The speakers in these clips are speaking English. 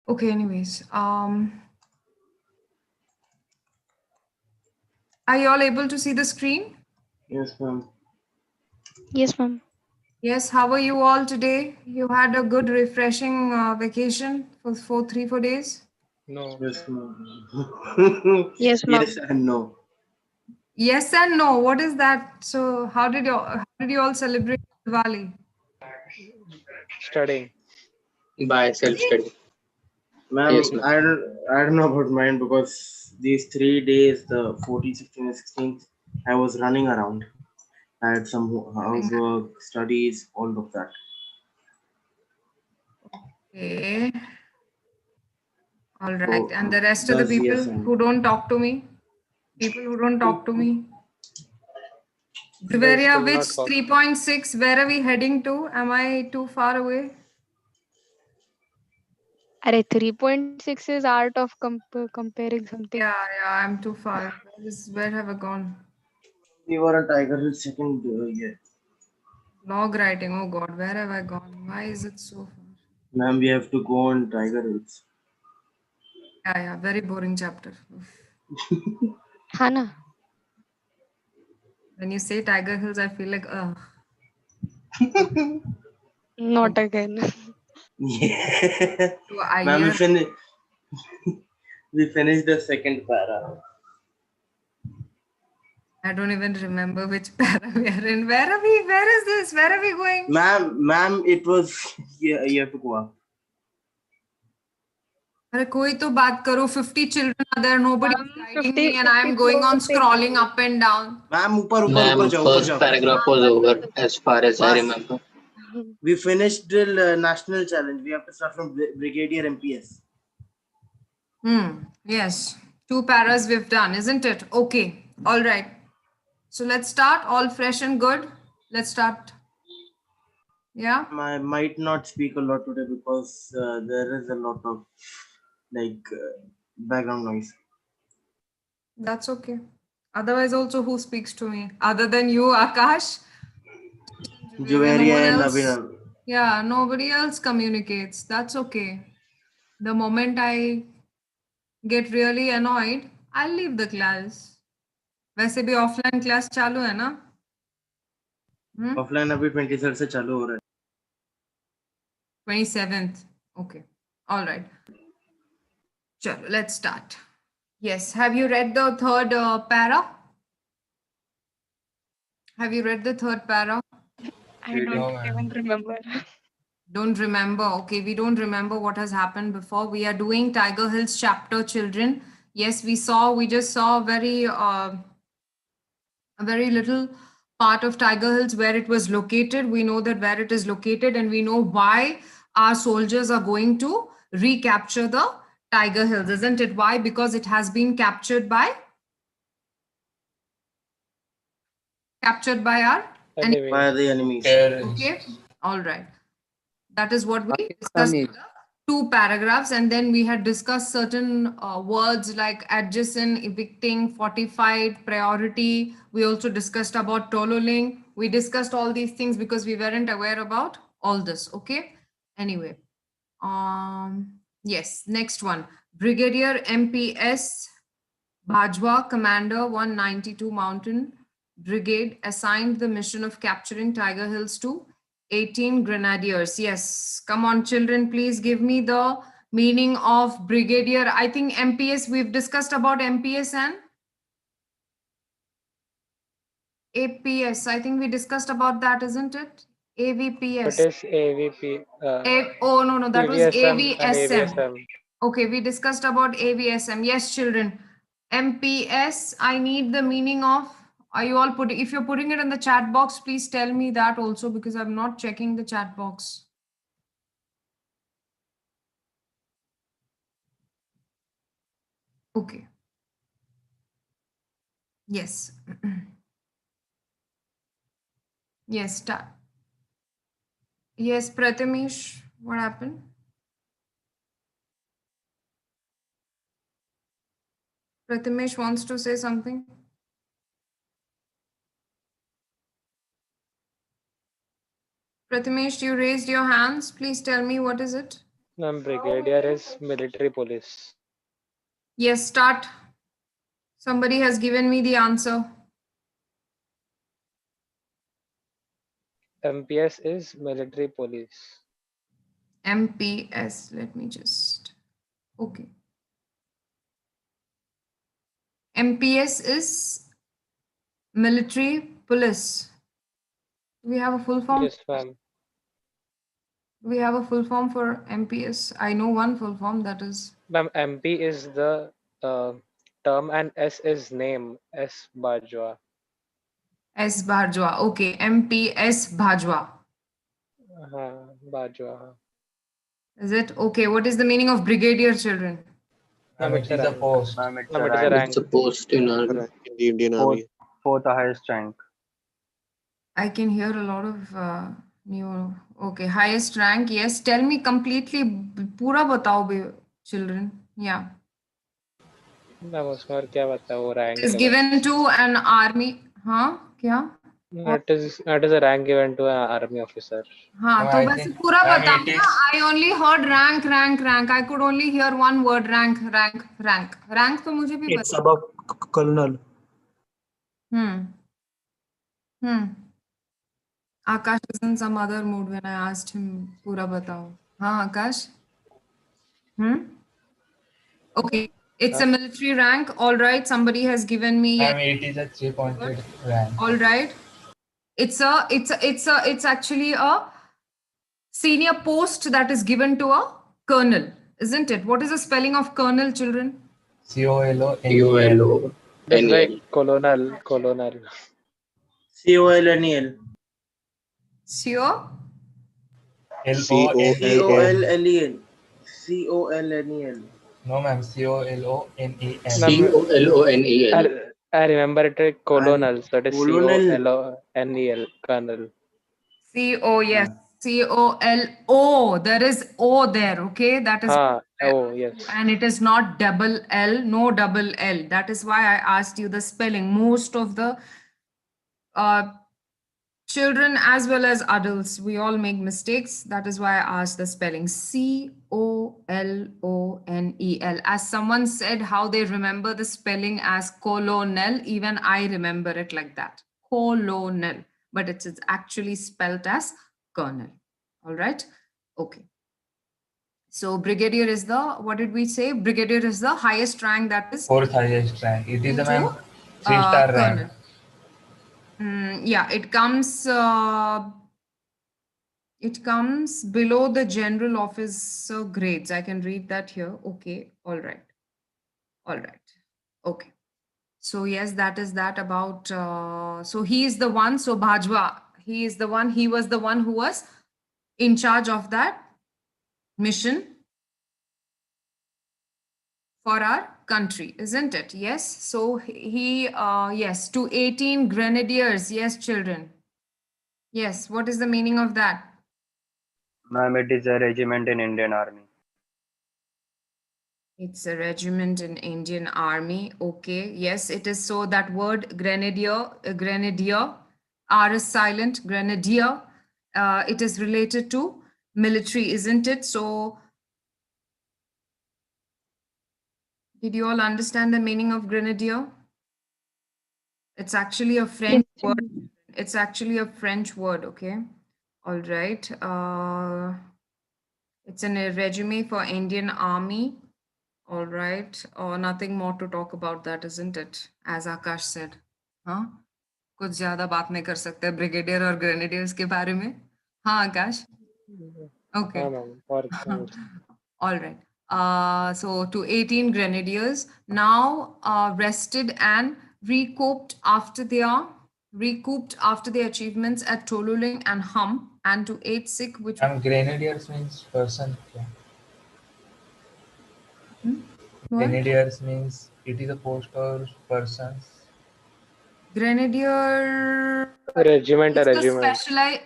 Okay, anyways. Are you all able to see the screen? Yes, ma'am. Yes, ma'am. Yes, how are you all today? You had a good, refreshing vacation for 3-4 days? No. Yes, ma'am. Yes, ma'am. Yes and no. Yes and no. What is that? So how did you all celebrate Diwali? Studying. By self-study. Ma'am, Yes, ma'am. I don't know about mine because these 3 days, the 14th, 16th, and 16th, I was running around. I had some housework, studies, all of that. Okay. All right. So And the rest of the thus people yes and who no. don't talk to me? People who don't talk to me? They Driveria, still which not caught. 3.6? Where are we heading to? Am I too far away? Array 3.6 is art of comparing something. Yeah, I'm too far. Where have I gone? We were on Tiger Hill second year. Log writing. Oh God, where have I gone? Why is it so far? Ma'am, we have to go on Tiger Hills. Yeah, very boring chapter. Oof. Hana. When you say Tiger Hills, I feel like, Not again. Yeah. so I Ma'am, hear. we finished the second para. I don't even remember which para we are in. Where are we? Where is this? Where are we going? Ma'am, it was yeah, you have to go up. अरे कोई तो बात करो. 50 children are there. Nobody is guiding 50, me, and I am going on scrolling up and down. Ma'am, ऊपर Ma'am, जाओ, ऊपर first जाओ. paragraph was over as far as I Bas, remember. we finished the national challenge. We have to start from Brigadier MPS. Yes. 2 paras we've done, isn't it? Okay. All right. So let's start. All fresh and good. Let's start. Yeah. I might not speak a lot today because there is a lot of background noise. That's okay. Otherwise, also, who speaks to me? Other than you, Akash? No one Juveria and else. Abhinav. Yeah, nobody else communicates. That's okay. The moment I get really annoyed, I'll leave the class. वैसे भी offline class चालू है ना? Offline अभी 23rd से चालू हो रहा है. 27th. Okay. All right. Chalo, let's start. Yes. Have you read the third para? Have you read the third para? I don't even remember. Don't remember. Okay, we don't remember what has happened before. We are doing Tiger Hills chapter, children. Yes, we just saw a very little part of Tiger Hills where it was located. We know that where it is located, and we know why our soldiers are going to recapture the Tiger Hills, isn't it? Why? Because it has been captured by our Anyway. By the enemies. okay. All right. That is what we discussed in the 2 paragraphs, and then we had discussed certain words like adjacent, evicting, fortified, priority. We also discussed about tololing. We discussed all these things because we weren't aware about all this. Okay. Anyway, yes. Next one, Brigadier MPS Bajwa, Commander 192 Mountain Brigade, assigned the mission of capturing Tiger Hills to 18 Grenadiers. Yes, come on, children, please give me the meaning of Brigadier. I think MPS, we've discussed about MPS and APS. I think we discussed about that, isn't it? AVPS. What is AVP? Oh, no, that was EVSM and AVSM. AVSM. Okay, we discussed about AVSM. Yes, children. MPS, I need the meaning of. Are you all putting, if you're putting it in the chat box, please tell me that also because I'm not checking the chat box. Okay. Yes. Yes, start. Yes, Prathamesh, what happened? Prathamesh wants to say something. Prathamesh, you raised your hands. Please tell me what is it? Ma'am, brigadier is military police. Yes, start. Somebody has given me the answer. MPS is military police. MPS. Let me just. Okay. MPS is military police. Do we have a full form? Yes, ma'am. Do we have a full form for MPS? I know one full form, that is. Ma'am, MP is the term and S is name. S Bajwa. S. Bharjwa. Okay, MPS Bhajwa. Bajwa. Is it? Okay, what is the meaning of brigadier, children? Ma'am, it's It is a rank. post. Ma'am, it's Ma'am, a it is a rank. rank. It's a post in army. in the Indian Fourth, Army. fourth highest rank. I can hear a lot of new. Okay, highest rank. Yes, tell me completely. Pura batao, children. Yeah. Ma'am उसमें और क्या बता वो It rank is है given बस. to an army. हाँ क्या? It is a rank given to an army officer. हाँ No, तो I वैसे think, पूरा ma'am, बताओ it ना. is- I only heard rank, rank, rank. I could only hear one word, rank, rank, rank. Rank तो मुझे भी It's above colonel. Hmm. Akash is in some other mood when I asked him पूरा बताओ. हाँ Akash. Okay. It's a military rank. All right. Somebody has given me. Ma'am, it is a 3-pointed rank. All right. It's actually a senior post that is given to a colonel, isn't it? What is the spelling of colonel, children? COLONEL. It is NEL. like colonel. COLNEL. Sure. COLNEL. COLNEL. No, ma'am, COLONEL. COLONEL. I remember it like colonel. So it is Colonel. COLONEL. Colonel. C-O, yes. C-O-L-O. There is O there, okay? That is. Oh, yes. And it is not double L, no double L. That is why I asked you the spelling. Most of the children as well as adults, we all make mistakes. That is why I asked the spelling. C-O-L-O-N-E-L. As someone said how they remember the spelling as colonel, even I remember it like that. Colonel. But it is actually spelled as colonel. All right? Okay. So brigadier is the, what did we say? Brigadier is the highest rank, that is. Fourth highest rank. It is a, Into, ma'am, 3-star rank. Yeah, it comes below the general officer grades. I can read that here. Okay. All right. Okay. So yes, that is that about, so he is the one, so Bhajwa, he is the one, he was the one who was in charge of that mission for our country, isn't it? Yes. So he, yes, to 18 grenadiers. Yes, children. Yes. What is the meaning of that? Ma'am, it is a regiment in Indian Army. It's a regiment in Indian Army. Okay. Yes, it is. So that word grenadier, R is silent, grenadier. It is related to military, isn't it? So did you all understand the meaning of grenadier? It's actually a French word. It's actually a French word, okay? All right. It's in a resume for Indian Army. All right. Nothing more to talk about that, isn't it? As Akash said. Huh? कुछ ज़्यादा बात नहीं कर सकते brigadier और grenadiers के बारे में. हाँ आकाश? Okay. All right. So to 18 grenadiers now rested and recouped after their achievements at Toluling and Hum, and to 8 sick, which Grenadiers means person. what? Grenadiers means it is a post or persons. Grenadier Regiment. it's a specialized,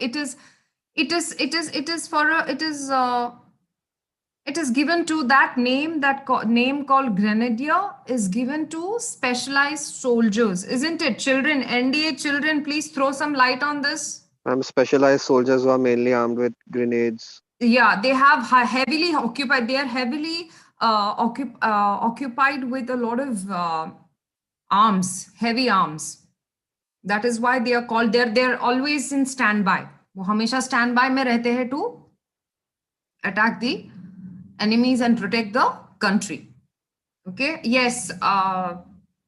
it is given to that name, name called grenadier is given to specialized soldiers, isn't it? Children, NDA children, please throw some light on this. Specialized soldiers who are mainly armed with grenades. Yeah, they have heavily occupied. They are heavily occupied with a lot of arms, heavy arms. That is why they are called. They're always in standby. वो हमेशा standby में रहते हैं to attack the enemies and protect the country. Okay. Yes.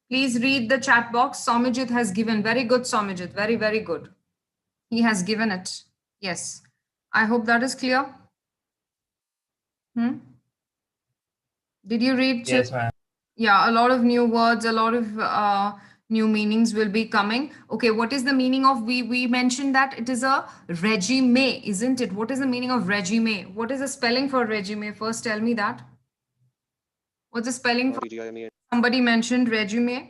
Please read the chat box. Somajit has given. Very good, Somajit. Very, very good. He has given it. Yes. I hope that is clear. Did you read? Yes, ma'am. Yeah, a lot of new words, a lot of new meanings will be coming. Okay, what is the meaning of, we mentioned that it is a regime, isn't it? What is the meaning of regime? What is the spelling for regime? First tell me that. What's the spelling for? Somebody mentioned regime.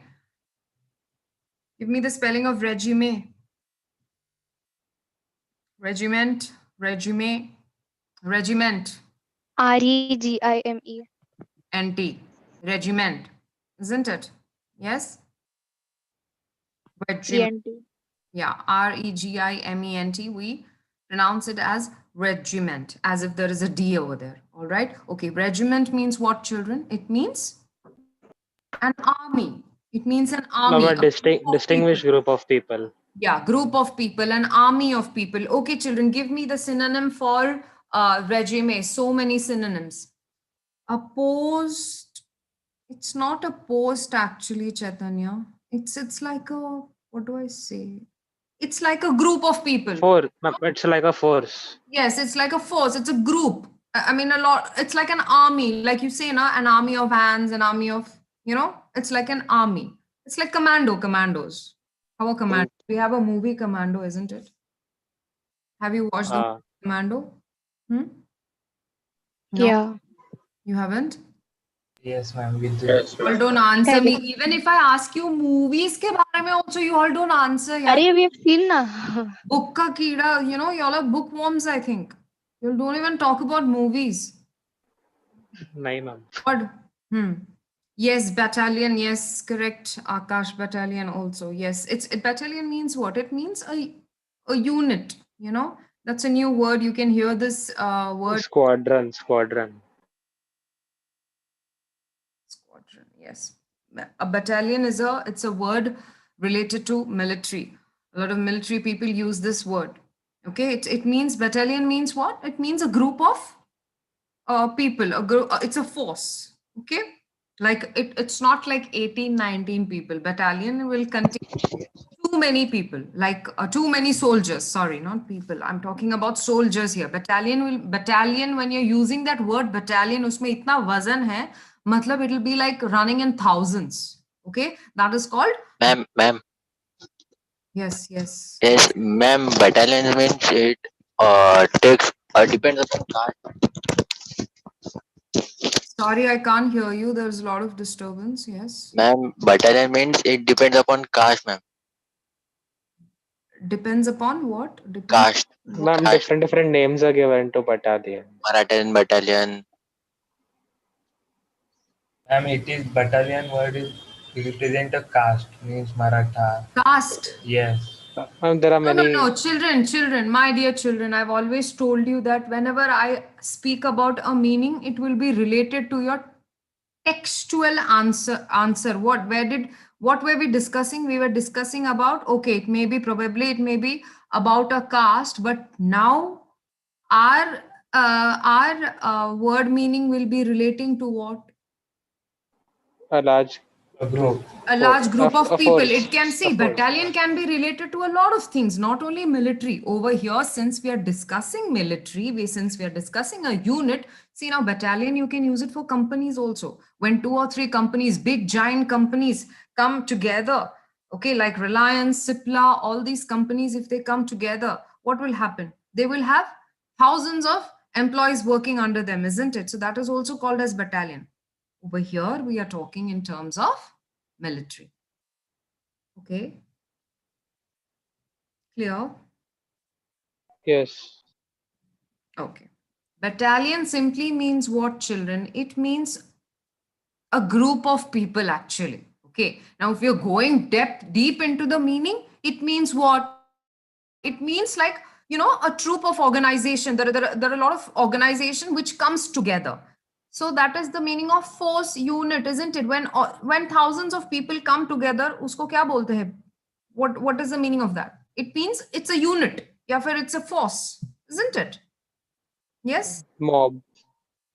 Give me the spelling of regime. Regiment, regime, regiment. REGIME. NT, regiment, isn't it? Yes? Regiment. ENT. Yeah, regiment. We pronounce it as regiment, as if there is a D over there. All right. Okay. Regiment means what, children? It means an army. It means an army. A A group of distinguished people. group of people. Yeah, group of people, an army of people. Okay, children, give me the synonym for regime. So many synonyms. A post. It's not a post actually, Chaitanya. It's like a, what do I say? It's like a group of people. It's like a force. Yes, it's like a force. It's a group. I mean, a lot. It's like an army, like you say, na, an army of ants, an army of, it's like an army. It's like commandos. How a commando? We have a movie Commando, isn't it? Have you watched the movie Commando? No? Yeah. You haven't? Yes, ma'am. With the Yes, You all ma'am. don't answer me. Even if I ask you movies ke baare mein also, you all don't answer. Yeah. Arey, we have seen na. Book ka keeda, you all are bookworms, I think. You don't even talk about movies. Nahi, ma'am. What? Yes, battalion. Yes, correct. Akash, battalion also. Yes, battalion means what? It means a unit. That's a new word. You can hear this word. Squadron. Squadron. Yes, a battalion it's a word related to military. A lot of military people use this word. Okay, it means, battalion means what? It means a group of people. A group. It's a force. Okay, like it's not like 18, 19 people. Battalion will contain too many people, like too many soldiers. Sorry, not people. I'm talking about soldiers here. Battalion, when you're using that word battalion, usme itna wazan hai, matlab it will be like running in thousands. Okay, that is called. Ma'am. Yes. Yes, ma'am. Battalion means it takes depends upon caste. Sorry, I can't hear you. There's a lot of disturbance. Yes. Ma'am, battalion means it depends upon caste, ma'am. Depends upon what? Caste. Ma'am, Caste. different names are given to battalion. Marathan battalion. ma'am, it is battalion word is represent a caste, means Maratha. Caste. Yes. Ma'am, there are many. No, children, my dear children, I've always told you that whenever I speak about a meaning, it will be related to your textual answer. What were we discussing? We were discussing about, okay, it may be about a caste, but now our word meaning will be relating to what? A large group. A large group of people. force. It can see, battalion can be related to a lot of things, not only military. Over here, since we are discussing military, since we are discussing a unit, see now battalion, you can use it for companies also. When 2 or 3 companies, big giant companies come together, okay, like Reliance, Cipla, all these companies, if they come together, what will happen? They will have thousands of employees working under them, isn't it? So that is also called as battalion. Over here, we are talking in terms of military. Okay. Clear? Yes. Okay. Battalion simply means what, children? It means a group of people, actually. Okay. Now, if you're going deep into the meaning, it means what? It means like you know, a troop of organization. There are a lot of organization which comes together. So that is the meaning of force unit, isn't it? When thousands of people come together, usko kya bolte hai? What is the meaning of that? It means it's a unit. Yeah, for it's a force, isn't it? Yes, Mob.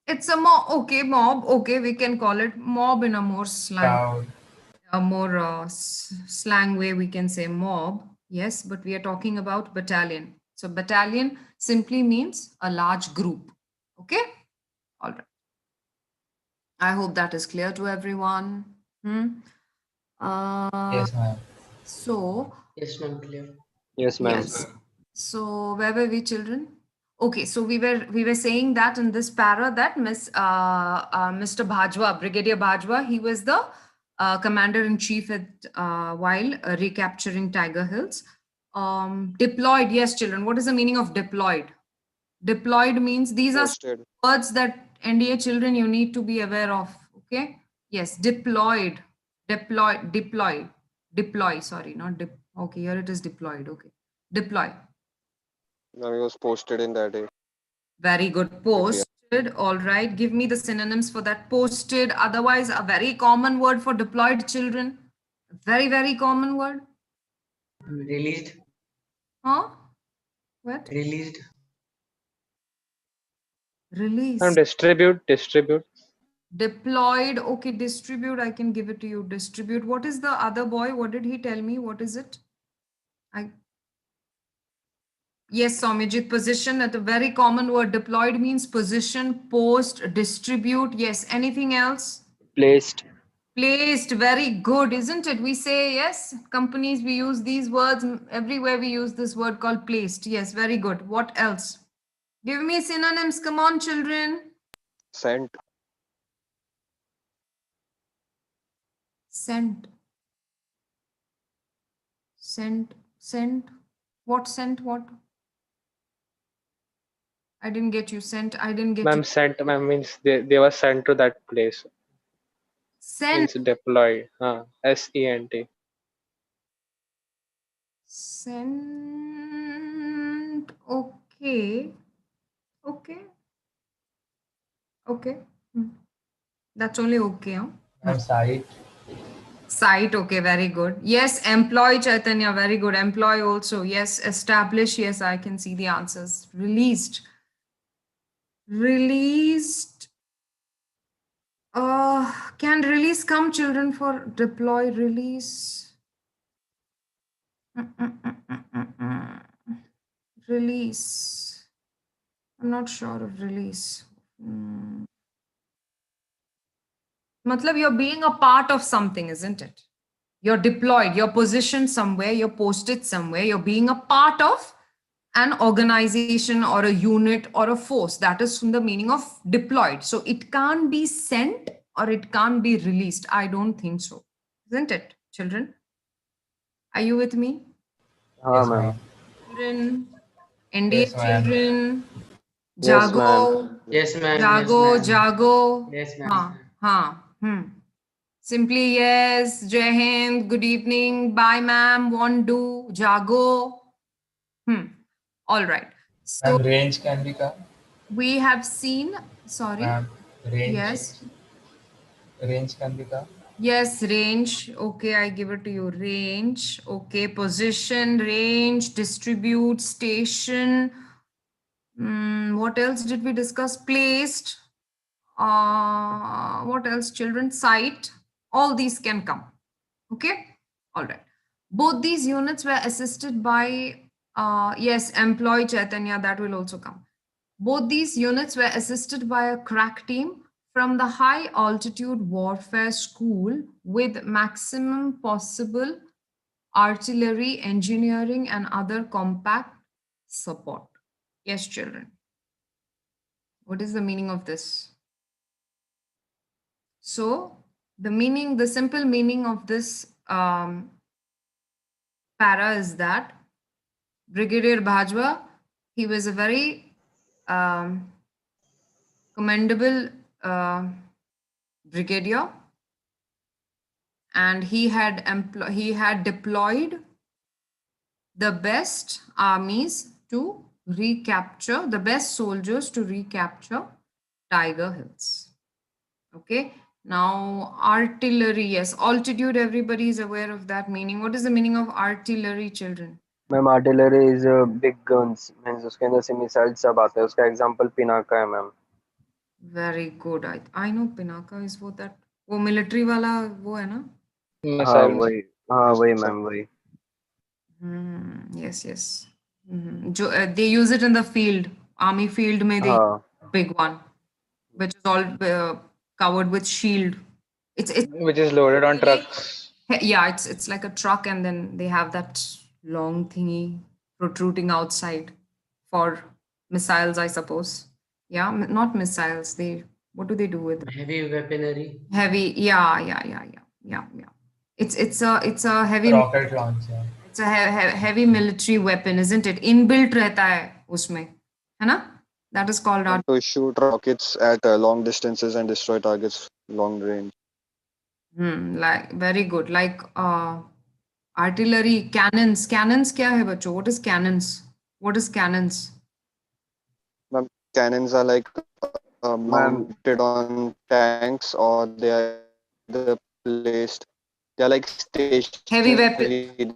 it's a mob. Okay, mob. Okay, we can call it mob in a more slang, Crowd. a more slang way. We can say mob. Yes, but we are talking about battalion. So battalion simply means a large group. Okay, all right. I hope that is clear to everyone. Hmm? Yes, ma'am. So Yes, ma'am, clear. Yes, ma'am. yes. So where were we, children? Okay, so we were saying that in this para that Mr. Bhajwa, Brigadier Bhajwa, he was the commander in chief at while recapturing Tiger Hills. Deployed, yes, children. What is the meaning of deployed? Deployed means these are Posted. words that NDA children you need to be aware of. Okay. Yes, deployed, deploy. Sorry, not dip. Okay, here it is deployed. Okay, deploy. Now he was posted in that day. Very good. Posted. All right. Give me the synonyms for that. Posted. Otherwise, a very common word for deployed children. Very, very common word. Released. Huh? What? Released. Release. And distribute. Deployed. Okay, distribute. I can give it to you. Distribute. What is the other boy? What did he tell me? What is it? Yes, Soumyajit, position. That a very common word. Deployed means position, post, distribute. Yes. Anything else? Placed. Placed. Very good, isn't it? We say yes. Companies, we use these words. Everywhere we use this word called placed. Yes, very good. What else? Give me synonyms. Come on, children. Sent. Sent. Sent. Sent. What sent? What? I didn't get you. Sent. I didn't get you. Ma'am, sent, ma'am, means they were sent to that place. Sent. Means deployed. SENT. Sent. Okay. Okay. Okay. That's only okay. Huh? And site. Site. Okay. Very good. Yes. Employ, Chaitanya. Very good. Employ also. Yes. Establish. Yes. I can see the answers. Released. Released. Can release come, children, for deploy? Release. Release. I'm not sure of release. Matlab, you're being a part of something, isn't it? You're deployed, you're positioned somewhere, you're posted somewhere, you're being a part of an organization or a unit or a force. That is from the meaning of deployed. So it can't be sent or it can't be released. I don't think so. Isn't it, children? Are you with me? हाँ Yes, ma'am. ma'am. Children, NDA Yes, ma'am. children, Yes, ma'am. jago, Yes, ma'am. jago, Yes, ma'am. jago. Yes, ma'am. Ha. Simply yes. Jai Hind. Good evening. Bye, ma'am. Won't do. Jago. All right. So Ma'am, range can be come. we have seen. Sorry. Ma'am, range. Yes. Range can be come. Yes, range. Okay, I give it to you. Range. Okay, position, range, distribute, station. What else did we discuss? Placed. What else, children? Site. All these can come. Okay. All right. Both these units were assisted by, yes, employee Chaitanya, that will also come. Both these units were assisted by a crack team from the High Altitude Warfare School with maximum possible artillery, engineering, and other compact support. Yes, children. What is the meaning of this? So the simple meaning of this para is that Brigadier Bhajwa, he was a very commendable brigadier, and he had deployed the best armies to recapture, the best soldiers to recapture Tiger Hills. Okay. Now, artillery, yes, altitude, everybody is aware of that meaning. What is the meaning of artillery, children? Ma'am artillery is big guns means उसके अंदर से missile सब आता है उसका example Pinaka है ma'am Very good. I know Pinaka is what that, वो military वाला वो है ना? हाँ Missile. वही मैम वही Yes, yes. They use it in the field, army field में they हाँ big one, which is all covered with shield. It's Which is loaded on trucks. yeah, it's like a truck, and then they have that long thingy protruding outside for missiles, I suppose. Yeah, not missiles. What do they do with it? Heavy weaponry. Heavy? Yeah. It's a heavy. Rocket launcher. It's a heavy military weapon, isn't it? Inbuilt रहता है उसमें, है ना? That is called And to shoot rockets at long distances and destroy targets long range. like very good. Like artillery, cannons. Cannons क्या है बच्चों? What is cannons? What is cannons? Ma'am, cannons are like mounted on tanks, or they are either placed. They are like stationary. Heavy weapon. They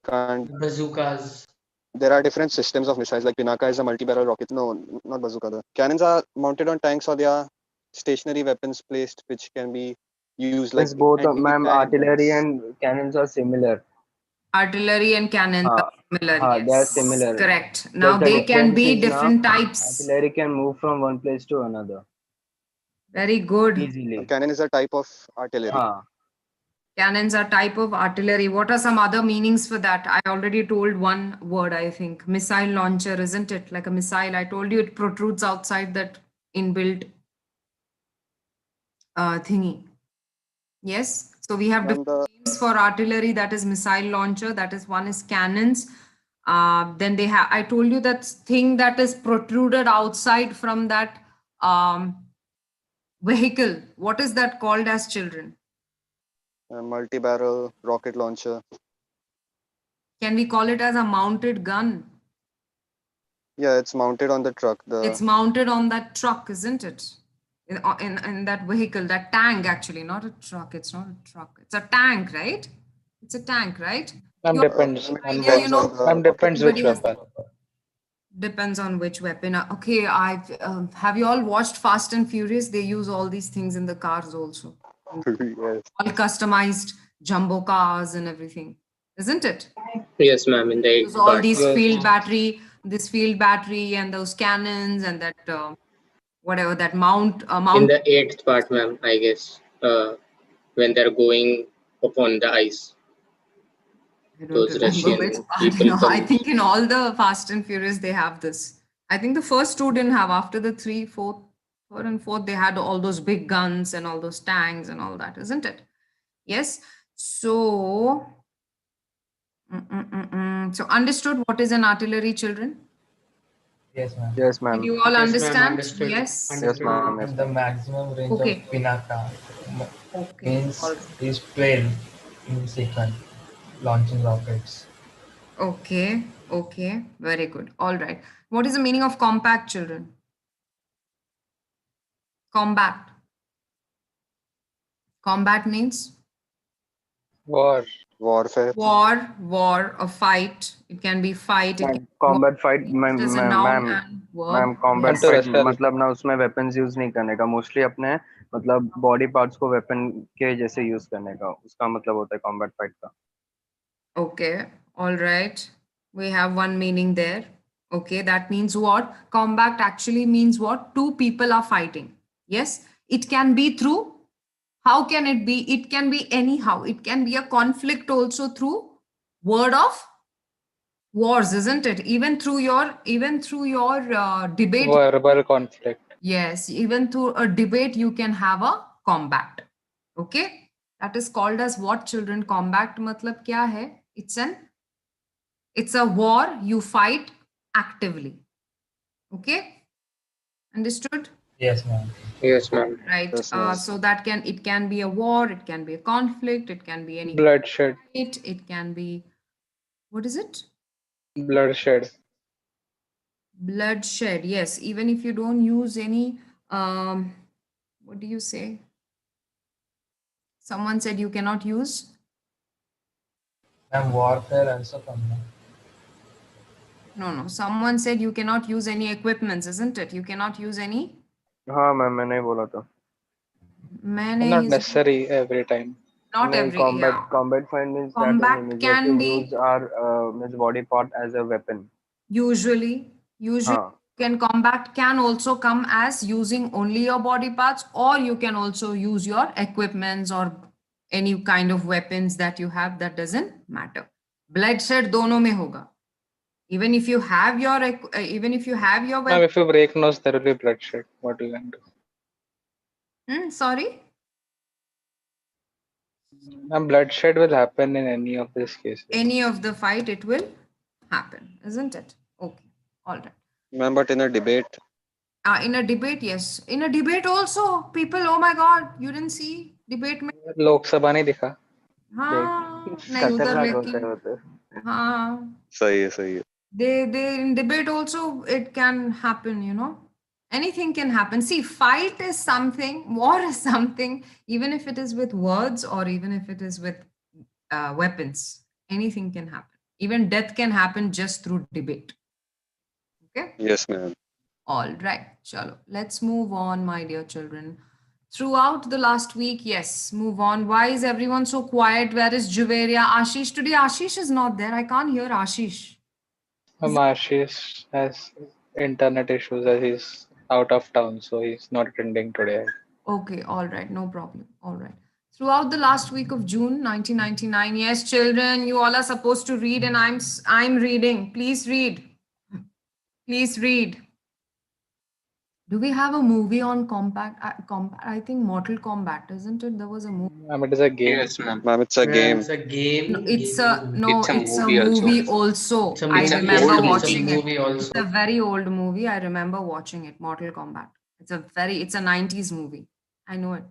can't. Bazookas. There are different systems of missiles. Like Pinaka is a multi-barrel rocket. No, not bazooka. The cannons are mounted on tanks, or they are stationary weapons placed, which can be used like means both ma'am artillery tanks. And cannons are similar Artillery and cannons हाँ are similar. हाँ they are Yes, similar correct. Now Just the they can be difference is different now types. artillery can move from one place to another Very good. easily Cannon is a type of artillery. हाँ Cannons are type of artillery. What are some other meanings for that? I already told one word, I think. Missile launcher, isn't it? Like a missile. I told you it protrudes outside that inbuilt thingy. Yes. So we have And different names for artillery. That is missile launcher. That is one is cannons. Then they have, I told you that thing that is protruded outside from that vehicle. What is that called as, children? a multi-barrel rocket launcher. Can we call it as a mounted gun? Yeah, it's mounted on the truck. It's mounted on that truck, isn't it? In that vehicle, that tank, actually, not a truck. It's not a truck. It's a tank, right? It's a tank, right? And depends on idea, you know, and depends which everybody has- weapon. Depends on which weapon. Okay, I've have you all watched Fast and Furious? They use all these things in the cars also. Yes. All customized jumbo cars and everything, isn't it? Yes, ma'am. In the Use all these Yes. field battery, and those cannons and that whatever that mount. in the 8th part, ma'am, I guess, when they're going upon the ice. I don't Those remember Russian which part. people No, I come. think in all the Fast and Furious they have this. I think the first two didn't have. After the third and fourth, they had all those big guns and all those tanks and all that, isn't it? Yes. So, so understood what is an artillery, children? Yes, ma'am. yes Did ma'am you all Yes, ma'am, understand? understood. Yes. yes ma'am yes The maximam range Okay. of Pinaka Okay. means All right. is 12 in second launching rockets. Okay. Okay. Very good. All right. What is the meaning of compact, children? Combat. Combat means War. Warfare. war, a fight. It can be fight. It can be combat fight war. It is a noun and verb. Ma'am combat And to fight wrestle. मतलब ना उसमें weapons use नहीं करने का mostly अपने मतलब body parts को weapon के जैसे यूज करने का उसका मतलब होता है कॉम्बैट फाइट का Okay. All right. We have one meaning there. Okay. That means what? Combat actually means what? Two people are fighting. Yes. It can be through. How can it be? It can be anyhow. It can be a conflict also through word of wars, isn't it? Even through your debate. Verbal conflict. Yes, even through a debate, you can have a combat. Okay, that is called as what, children? Combat matlab kya hai? It's a war you fight actively. Okay, understood? Yes, ma'am. Yes, ma'am. Right. Yes, ma'am. So it can be a war, it can be a conflict, it can be any Bloodshed. fight, it can be, what is it? Bloodshed. Bloodshed, yes. Even if you don't use any, what do you say? Someone said you cannot use? Ma'am, warfare also come. Ma'am. No, no. Someone said you cannot use any equipments, isn't it? You cannot use any. हाँ ma'am मैंने ही बोला था. मैंने Not is necessary every time. not नहीं, every, yeah. combat find means that an Combat immediate can be use our means body part as a weapon. usually हाँ. can combat can also come as using only your body parts, or you can also use your equipments or any kind of weapons that you have. That doesn't matter. Bloodshed dono mein hoga. Even if you have your even if you have your Now, weapon. if you break nose, there will be bloodshed. What do you can do? Sorry. And bloodshed will happen in any of these cases. Any of the fight, it will happen, isn't it? Okay, all right. Ma'am, but in a debate, In a debate, yes. In a debate also, people, oh my God, you didn't see debate में? Lok Sabha नहीं दिखा. हाँ, नहीं उधर खतरनाक होता लेकिन है वो तो. हाँ, सही है. they in debate also it can happen, you know. Anything can happen. See, fight is something, war is something, even if it is with words or even if it is with weapons, anything can happen. Even death can happen just through debate. Okay. Yes, ma'am. All right, chalo. Let's move on, my dear children. Throughout the last week, yes, move on. Why is everyone so quiet? Where is Juveria? Ashish? Today, Ashish is not there. I can't hear Ashish. Ashish has internet issues as he's out of town, so he's not attending today. Okay, all right, no problem. All right. Throughout the last week of June 1999, yes, children, you all are supposed to read, and I'm reading. Please read. Please read. Do we have a movie on I think Mortal Kombat, isn't it? There was a movie. It is a game. Yes, ma'am. Ma'am, it's a game. It's a game. No, it's a movie also. movie also. It's a I movie. remember It's a watching it. movie also. It's a very old movie. I remember watching it, Mortal Kombat. It's a 90s movie. I know it.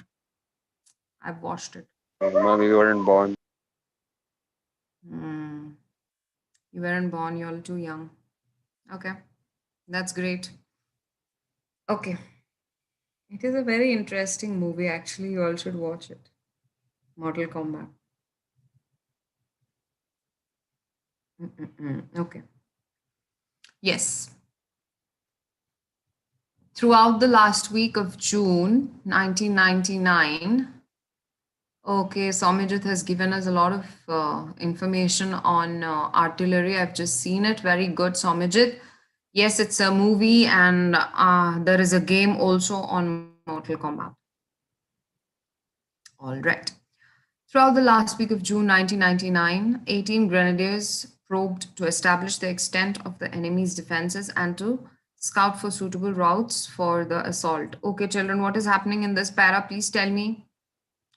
I've watched it. Ma'am, you weren't born. Hmm. You weren't born, you're too young. Okay. That's great. Okay. It is a very interesting movie, actually. You all should watch it. Mortal Kombat. Okay. Yes. Throughout the last week of June 1999, okay, Somijit has given us a lot of information on artillery. I've just seen it. Very good, Somijit. Yes, it's a movie, and there is a game also on Mortal Kombat. All right. Throughout the last week of June 1999, 18 grenadiers probed to establish the extent of the enemy's defenses and to scout for suitable routes for the assault. Okay, children, what is happening in this para? Please tell me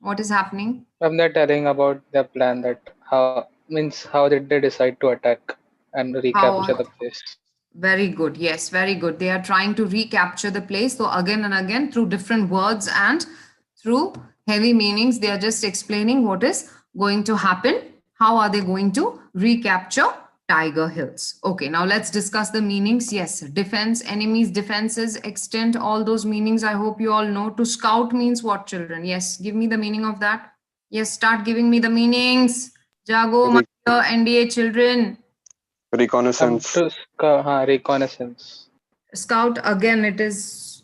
what is happening. They're telling about their plan, that how did they decide to attack and recapture the place. Very good. Yes, very good. They are trying to recapture the place. So again and again, through different words and through heavy meanings, they are just explaining what is going to happen. How are they going to recapture Tiger Hills? Okay, now let's discuss the meanings. Yes, defense, enemies, defenses, extent, all those meanings. I hope you all know. To scout means what, children? Yes, give me the meaning of that. Yes, start giving me the meanings. Jago, my dear NDA children. Reconnaissance. Reconnaissance. Scout, again, it's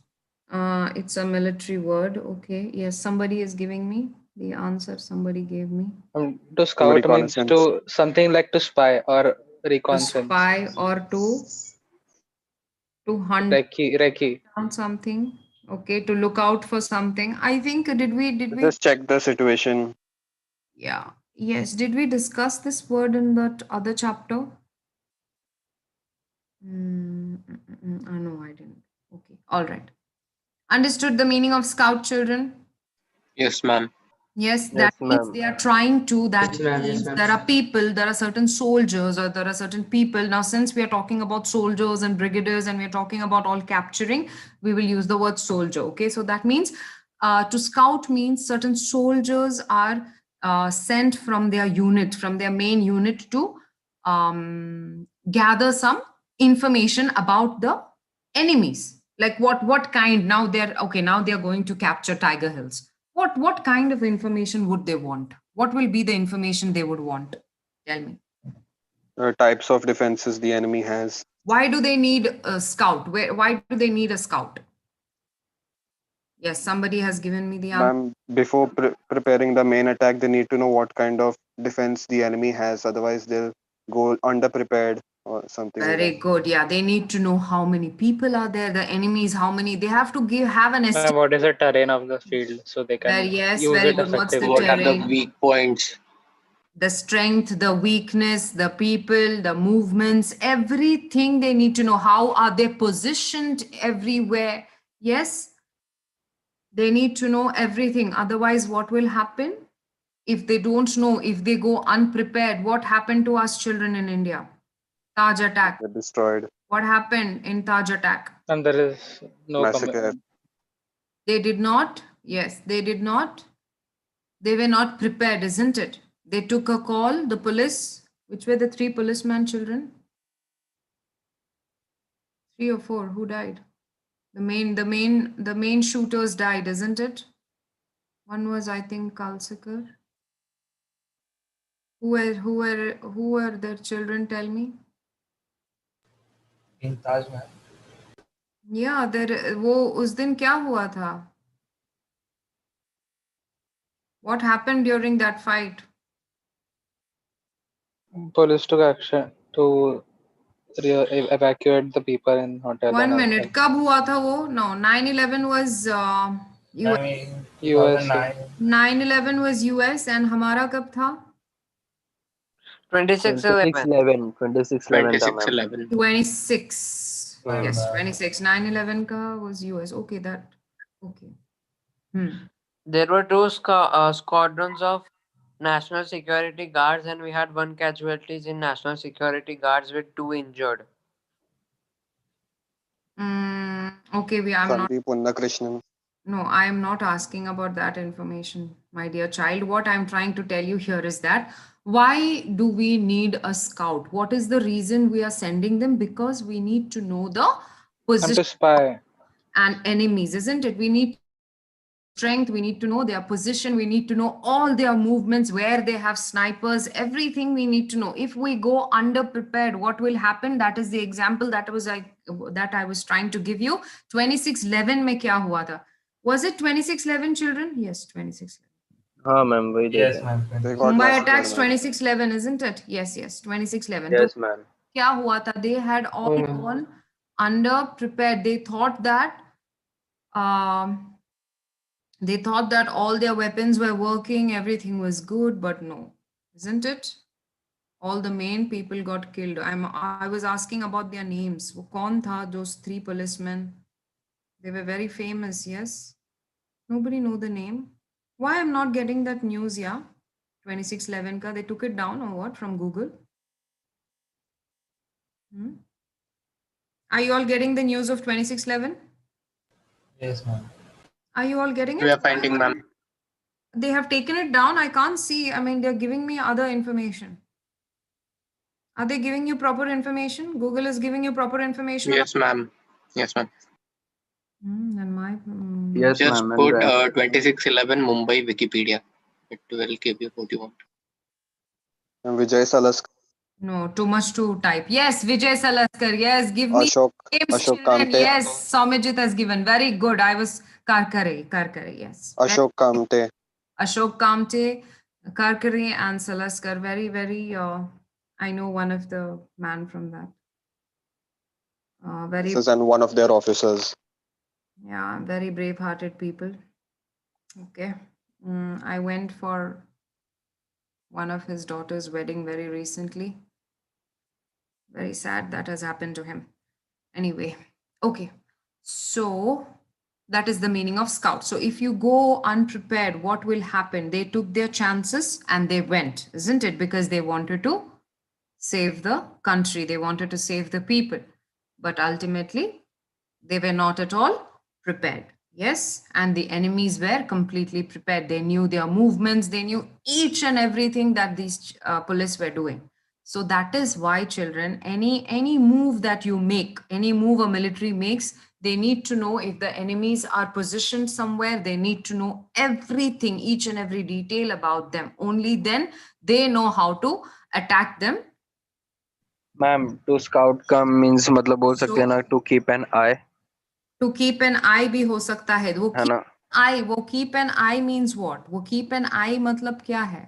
a military word. Okay, yes, somebody is giving me the answer. Somebody gave me. To scout means to something like to spy or reconnaissance. To spy or to hunt recce on something. Okay, to look out for something. I think did we just check the situation? Yeah. Yes. Did we discuss this word in that other chapter? No, I didn't. Okay. All right. Understood the meaning of scout, children? Yes, ma'am. Yes, that means they are trying to, that means there are people, there are certain soldiers or there are certain people. Now, since we are talking about soldiers and brigadiers and we are talking about all capturing, we will use the word soldier. Okay, so that means to scout means certain soldiers are sent from their unit, from their main unit to gather some information about the enemies. Like what kind, now they're okay, now they're going to capture Tiger Hills. What kind of information would they want? What will be the information they would want? Tell me. Types of defenses the enemy has. Why do they need a scout? Why do they need a scout? Yes, somebody has given me the answer. Ma'am, before preparing the main attack, they need to know what kind of defense the enemy has. Otherwise, they'll go underprepared or something like Very that. good. Yeah, they need to know how many people are there, the enemies, how many. They have to have an estimate. What is the terrain of the field so they can Yes, use very it good. What's the effectively? What are the terrain? weak points? The strength, the weakness, the people, the movements, everything they need to know. How are they positioned everywhere? Yes, they need to know everything. Otherwise, what will happen? If they don't know, if they go unprepared, what happened to us children in India? Taj attack. They're destroyed. What happened in Taj attack? And there is no Massacre. They did not. Yes, they did not. They were not prepared, isn't it? They took a call, the police, which were the 3 policeman children? 3 or 4, who died? The main shooters died, isn't it? One was, I think, Kalsikar. Who were their children? Tell me. In Taj Mahal. Yeah, there. वो उस दिन क्या हुआ था? What happened during that fight? police took action to evacuate the people in hotel. 1 and minute. कब हुआ था वो? No, 9/11 was US. I mean, US. 2009. 9/11 was US and हमारा कब था? 26/11 26/11 था मैम 26/11. 26. Yes, November. 26. 9/11 का was US. Okay, that. Okay. There were two squadrons of National Security Guards, and we had 1 casualties in National Security Guards with 2 injured. Okay, I'm not. Sandeep Unnakrishnan. No, I am not asking about that information, my dear child. What I'm trying to tell you here is that why do we need a scout? What is the reason we are sending them? Because we need to know the And to position spy. and enemies, isn't it? We need strength, we need to know their position, we need to know all their movements, where they have snipers, everything we need to know. If we go underprepared, what will happen? That is the example that I was trying to give you. 26/11 में क्या हुआ था? Was it 26/11 children? Yes, 26/11. हाँ ma'am वही Yes, देख ma'am. They got Mumbai massacred, attacks ma'am. 26/11, isn't it? Yes, 26/11. Yes ma'am क्या हुआ था? They had all gone underprepared. They thought that all their weapons were working, everything was good, but no, isn't it? All the main people got killed. I was asking about their names. वो कौन था? Those 3 policemen. They were very famous, yes. Nobody know the name. Why I'm not getting that news? Yeah, 26/11 ka. They took it down or what from Google? Are you all getting the news of 26/11? Yes, ma'am. Are you all getting it? We are finding, ma'am. They have taken it down. I can't see. I mean, they're giving me other information. Are they giving you proper information? Google is giving you proper information? Yes, ma'am. Yes, ma'am. And my yes Just ma'am put 26/11 Mumbai Wikipedia. It will give you what you want. And Vijay Salaskar. no, too much to type. Yes, Vijay Salaskar. Yes, give me Ashok names, Ashok children. Kamte. Yes, Somajit has given. Very good. I was Karkare. Yes. Ashok Kamte. Ashok Kamte, Karkare, and Salaskar. Very, very. I know one of the man from that. Very. This is and one of their officers. Yeah, very brave-hearted people. Okay. I went for one of his daughter's wedding very recently. Very sad that has happened to him. Anyway, okay. So that is the meaning of scout. So if you go unprepared, what will happen? They took their chances and they went, isn't it? Because they wanted to save the country. They wanted to save the people. But ultimately, they were not at all prepared. Yes, and the enemies were completely prepared. They knew their movements. They knew each and everything that these police were doing. So that is why, children, any move that you make, any move a military makes, they need to know if the enemies are positioned somewhere. They need to know everything, each and every detail about them. Only then they know how to attack them. Ma'am to scout come means मतलब बोल सकते हैं ना to keep an eye To keep an eye भी हो सकता है वो है ना eye, वो keep an eye means what? वो keep an eye मतलब क्या है?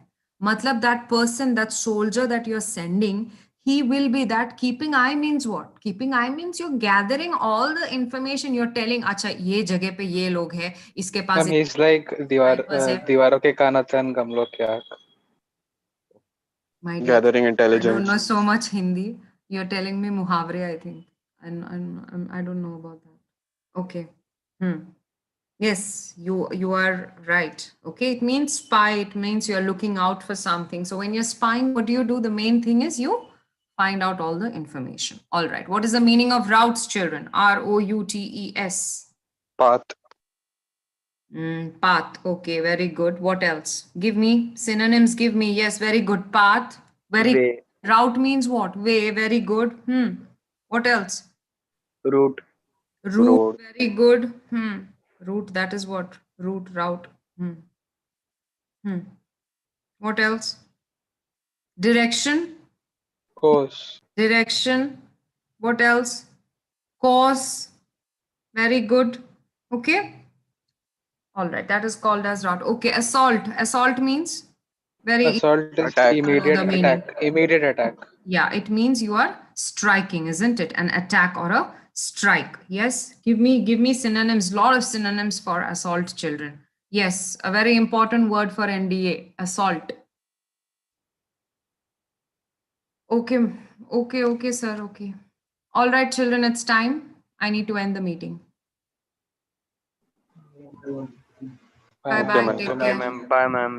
मतलब that person, that soldier that you're sending, he will be that. Keeping eye means what? Keeping eye means you're gathering all the information. You're telling, अच्छा ये जगह पे ये लोग हैं, इसके पास मैम इज लाइक snipers है. दीवारों के कानातन गमलों के आग. My dear, Gathering I don't know intelligence. so much Hindi. You're telling me muhavre, I think. And I don't know about that. Okay. Yes, you are right. Okay, it means spy. It means you're looking out for something. So when you're spying, what do? The main thing is you find out all the information. All right. What is the meaning of routes, children? ROUTES. Path. Path. Okay, very good. What else? Give me synonyms. Give me. Yes, very good. Path. Very way route means what? Way. Very good. What else? Route Route. Road. Very good. Route. That is what? Route. Route. What else? Direction. Course. Direction. What else? Course. Very good. Okay. All right. That is called as route. Okay. Assault. Assault means very easy Assault is Attack. to know immediate the meaning. attack. Immediate attack. Yeah, it means you are striking, isn't it? An attack or a strike. Yes. Give me synonyms. Lot of synonyms for assault, children. Yes, a very important word for NDA. Assault. Okay. Okay, sir. Okay. All right, children. It's time. I need to end the meeting. Bye Okay, bye. ma'am. Take okay care. Ma'am bye ma'am